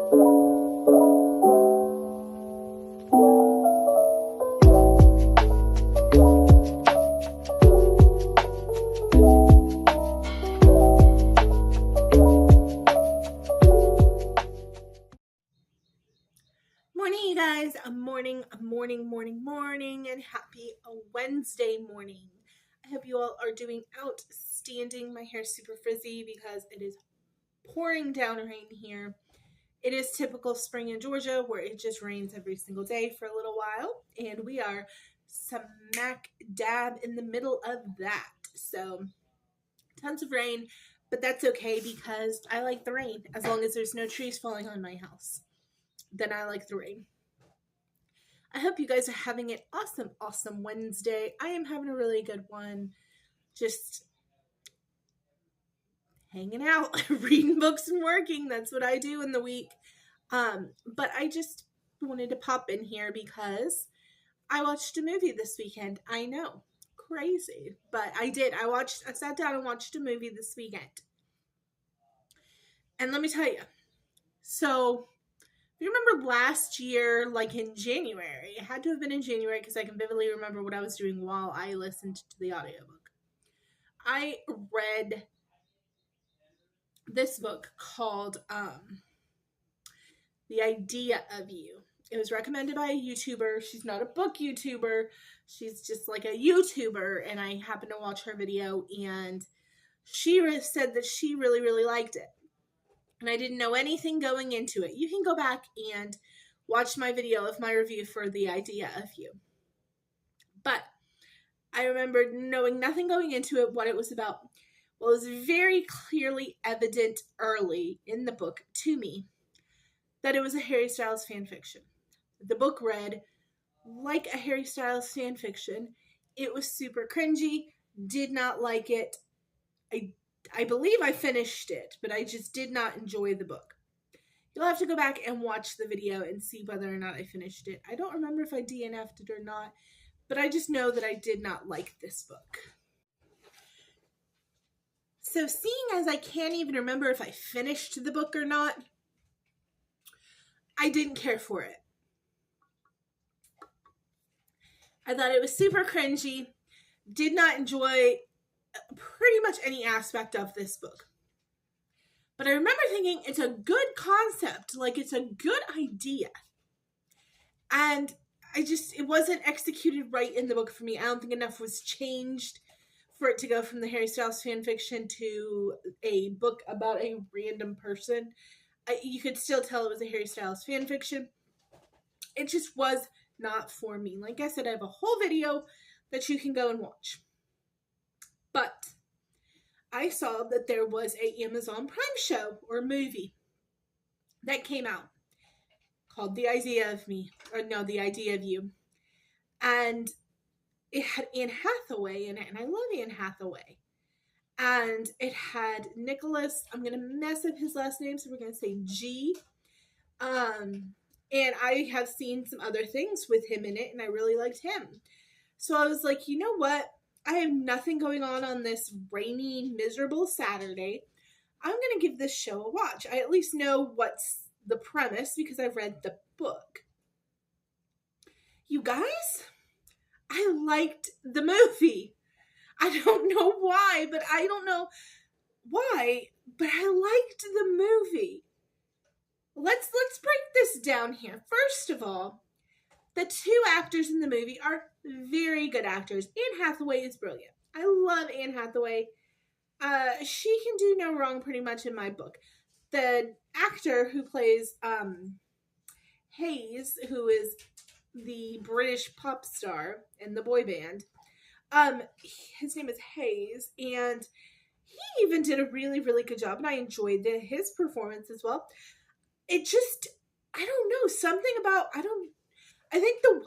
Morning, you guys. Morning, and happy Wednesday morning. I hope you all are doing outstanding. My hair is super frizzy because it is pouring down rain here. It is typical spring in Georgia where it just rains every single day for a little while, and we are smack dab in the middle of that. So, tons of rain, but that's okay because I like the rain as long as there's no trees falling on my house. Then I like the rain. I hope you guys are having an awesome Wednesday. I am having a really good one. Just hanging out, reading books and working. That's what I do in the week. But I just wanted to pop in here because I watched a movie this weekend. I know, crazy, but I did. I sat down and watched a movie this weekend. And let me tell you, so you remember last year, like in January, it had to have been in January because I can vividly remember what I was doing while I listened to the audiobook. I read this book called The Idea of You. It was recommended by a YouTuber. She's not a book YouTuber. She's just like a YouTuber, and I happened to watch her video, and she said that she really liked it. And I didn't know anything going into it. You can go back and watch my video of my review for The Idea of You. But I remember knowing nothing going into it, what it was about. Well, it was very clearly evident early in the book to me that it was a Harry Styles fan fiction. The book read like a Harry Styles fan fiction. It was super cringy, did not like it. I believe I finished it, but I just did not enjoy the book. You'll have to go back and watch the video and see whether or not I finished it. I don't remember if I DNF'd it or not, but I just know that I did not like this book. So seeing as I can't even remember if I finished the book or not, I didn't care for it. I thought it was super cringy, did not enjoy pretty much any aspect of this book. But I remember thinking it's a good concept, like it's a good idea. And it wasn't executed right in the book for me. I don't think enough was changed for it to go from the Harry Styles fan fiction to a book about a random person. You could still tell it was a Harry Styles fan fiction. It just was not for me. Like I said, I have a whole video that you can go and watch. But I saw that there was a Amazon Prime show or movie that came out called The Idea of You. And it had Anne Hathaway in it, and I love Anne Hathaway. And it had Nicholas, I'm going to mess up his last name, so we're going to say G. And I have seen some other things with him in it, and I really liked him. So I was like, you know what? I have nothing going on this rainy, miserable Saturday. I'm going to give this show a watch. I at least know what's the premise because I've read the book. You guys, I liked the movie. I don't know why, but I liked the movie. Let's break this down here. First of all, the two actors in the movie are very good actors. Anne Hathaway is brilliant. I love Anne Hathaway. She can do no wrong pretty much in my book. The actor who plays Hayes, who is the British pop star in the boy band, his name is Hayes, and he even did a really good job, and I enjoyed his performance as well. It just, I don't know, something about,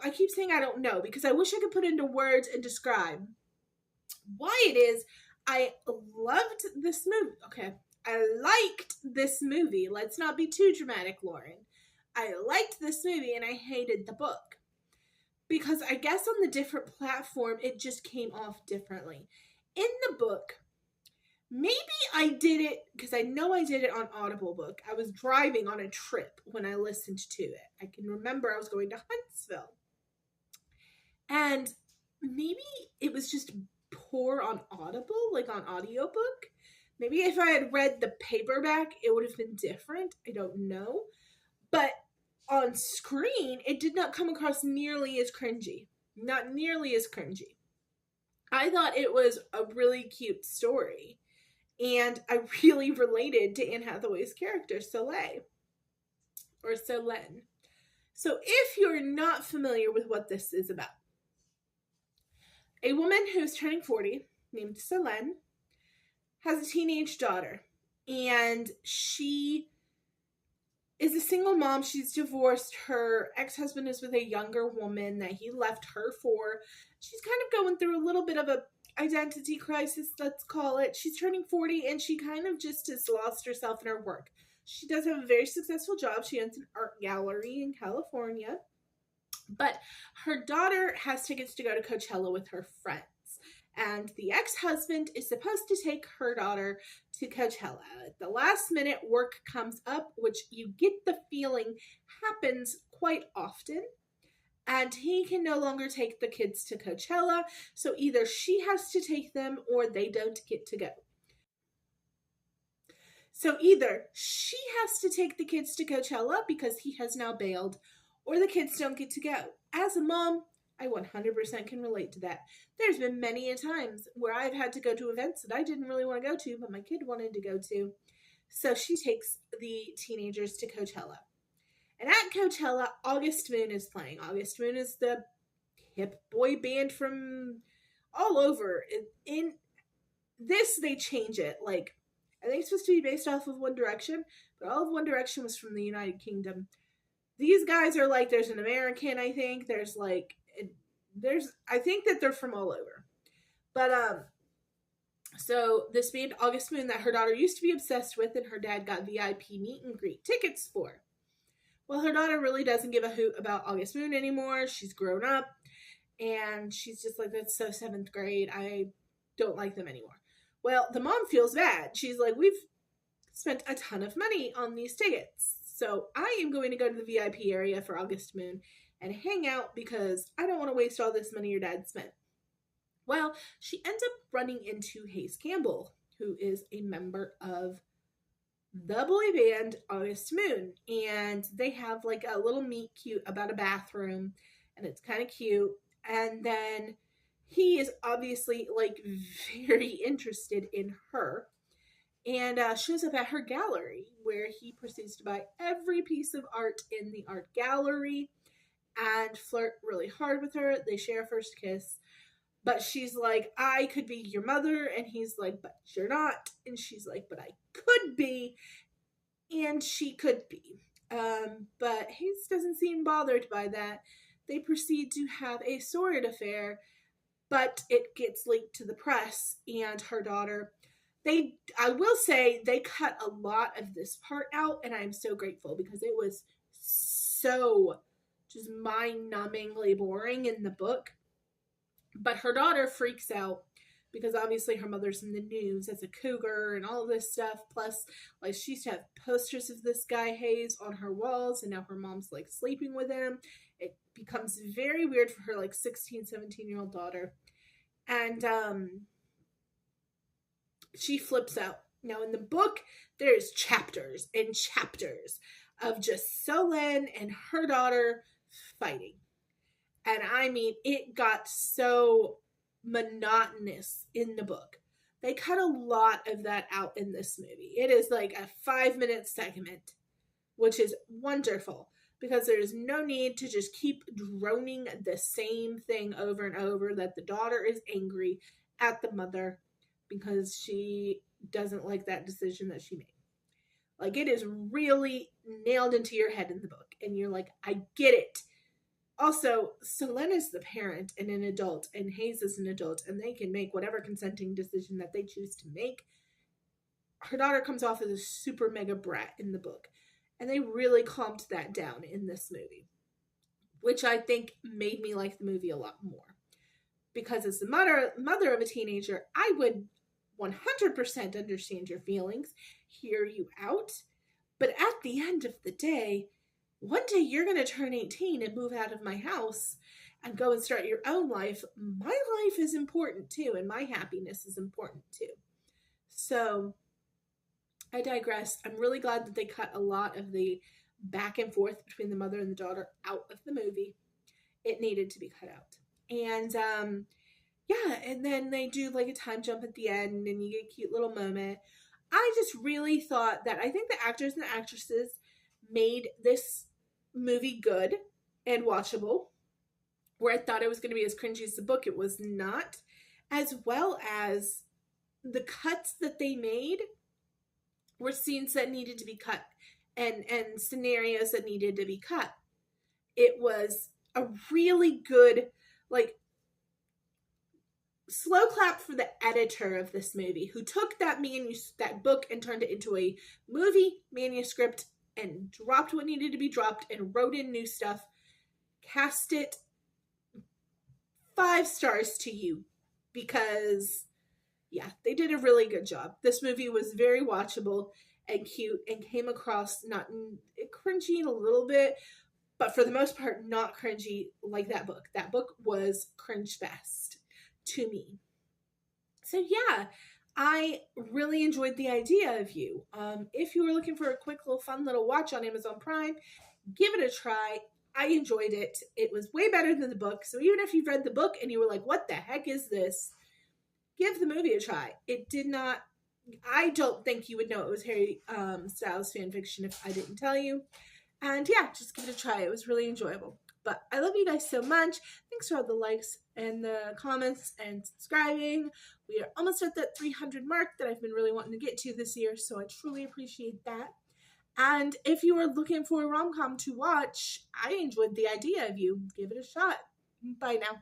I keep saying I don't know because I wish I could put into words and describe why it is I loved this movie. Okay, I liked this movie. Let's not be too dramatic, Lauren. I liked this movie and I hated the book because I guess on the different platform, it just came off differently. In the book, Maybe I did it because I know I did it on Audible Book. I was driving on a trip when I listened to it. I can remember I was going to Huntsville. And maybe it was just poor on Audible, like on audiobook. Maybe if I had read the paperback, it would have been different. I don't know. But on screen, it did not come across nearly as cringy. Not nearly as cringy. I thought it was a really cute story. And I really related to Anne Hathaway's character, Soleil. Or Solène. So if you're not familiar with what this is about, a woman who's turning 40, named Solène, has a teenage daughter. And she is a single mom. She's divorced. Her ex-husband is with a younger woman that he left her for. She's kind of going through a little bit of a identity crisis, let's call it. She's turning 40 and she kind of just has lost herself in her work. She does have a very successful job. She owns an art gallery in California. But her daughter has tickets to go to Coachella with her friends. And the ex-husband is supposed to take her daughter to Coachella. At the last minute, work comes up, which you get the feeling happens quite often. And he can no longer take the kids to Coachella. So either she has to take them or they don't get to go. So either she has to take the kids to Coachella because he has now bailed, or the kids don't get to go. As a mom, I 100% can relate to that. There's been many a times where I've had to go to events that I didn't really want to go to, but my kid wanted to go to. So she takes the teenagers to Coachella. And at Coachella, August Moon is playing. August Moon is the hip boy band from all over. In this, they change it. Like, I think it's supposed to be based off of One Direction, but all of One Direction was from the United Kingdom. These guys are like, there's an American, I think. I think that they're from all over. But, so this band, August Moon, that her daughter used to be obsessed with and her dad got VIP meet and greet tickets for. Well, her daughter really doesn't give a hoot about August Moon anymore. She's grown up and she's just like, that's so 7th grade. I don't like them anymore. Well, the mom feels bad. She's like, we've spent a ton of money on these tickets. So I am going to go to the VIP area for August Moon and hang out because I don't want to waste all this money your dad spent. Well, she ends up running into Hayes Campbell, who is a member of the boy band August Moon. And they have like a little meet cute about a bathroom, and it's kind of cute. And then he is obviously like very interested in her and shows up at her gallery where he proceeds to buy every piece of art in the art gallery and flirt really hard with her. They share a first kiss, but she's like, I could be your mother. And he's like, but you're not. And she's like, but I could be. And she could be. But Hayes doesn't seem bothered by that. They proceed to have a sordid affair, but it gets leaked to the press, and her daughter, I will say, they cut a lot of this part out, and I'm so grateful because it was so just mind-numbingly boring in the book. But her daughter freaks out because obviously her mother's in the news as a cougar and all this stuff. Plus, like, she used to have posters of this guy Hayes on her walls, and now her mom's like sleeping with him. It becomes very weird for her like 16, 17-year-old daughter. And she flips out. Now in the book, there's chapters and chapters of just Solène and her daughter fighting. And I mean, it got so monotonous in the book. They cut a lot of that out in this movie. It is like a 5-minute segment, which is wonderful because there's no need to just keep droning the same thing over and over, that the daughter is angry at the mother because she doesn't like that decision that she made. Like, it is really nailed into your head in the book, and you're like, I get it. Also, Solène is the parent and an adult, and Hayes is an adult, and they can make whatever consenting decision that they choose to make. Her daughter comes off as a super mega brat in the book, and they really calmed that down in this movie, which I think made me like the movie a lot more. Because as the mother of a teenager, I would 100% understand your feelings, hear you out. But at the end of the day, one day you're going to turn 18 and move out of my house and go and start your own life. My life is important too, and my happiness is important too. So I digress. I'm really glad that they cut a lot of the back and forth between the mother and the daughter out of the movie. It needed to be cut out. And yeah, and then they do like a time jump at the end and you get a cute little moment. I just really thought that I think the actors and the actresses made this movie good and watchable. Where I thought it was going to be as cringy as the book, it was not. As well as the cuts that they made were scenes that needed to be cut and scenarios that needed to be cut. It was a really good, like, slow clap for the editor of this movie, who took that book and turned it into a movie manuscript and dropped what needed to be dropped and wrote in new stuff. Cast it 5 stars to you, because yeah, they did a really good job. This movie was very watchable and cute and came across not cringy a little bit, but for the most part not cringy like that book. That book was cringe fest to me. So yeah, I really enjoyed the idea of You. If you were looking for a quick little fun little watch on Amazon Prime, give it a try. I enjoyed it. It was way better than the book. So even if you've read the book and you were like, what the heck is this? Give the movie a try. It did not, I don't think you would know it was Harry Styles fan fiction if I didn't tell you. And yeah, just give it a try. It was really enjoyable. But I love you guys so much. Thanks for all the likes and the comments and subscribing. We are almost at that 300 mark that I've been really wanting to get to this year. So I truly appreciate that. And if you are looking for a rom-com to watch, I enjoyed the idea of You. Give it a shot. Bye now.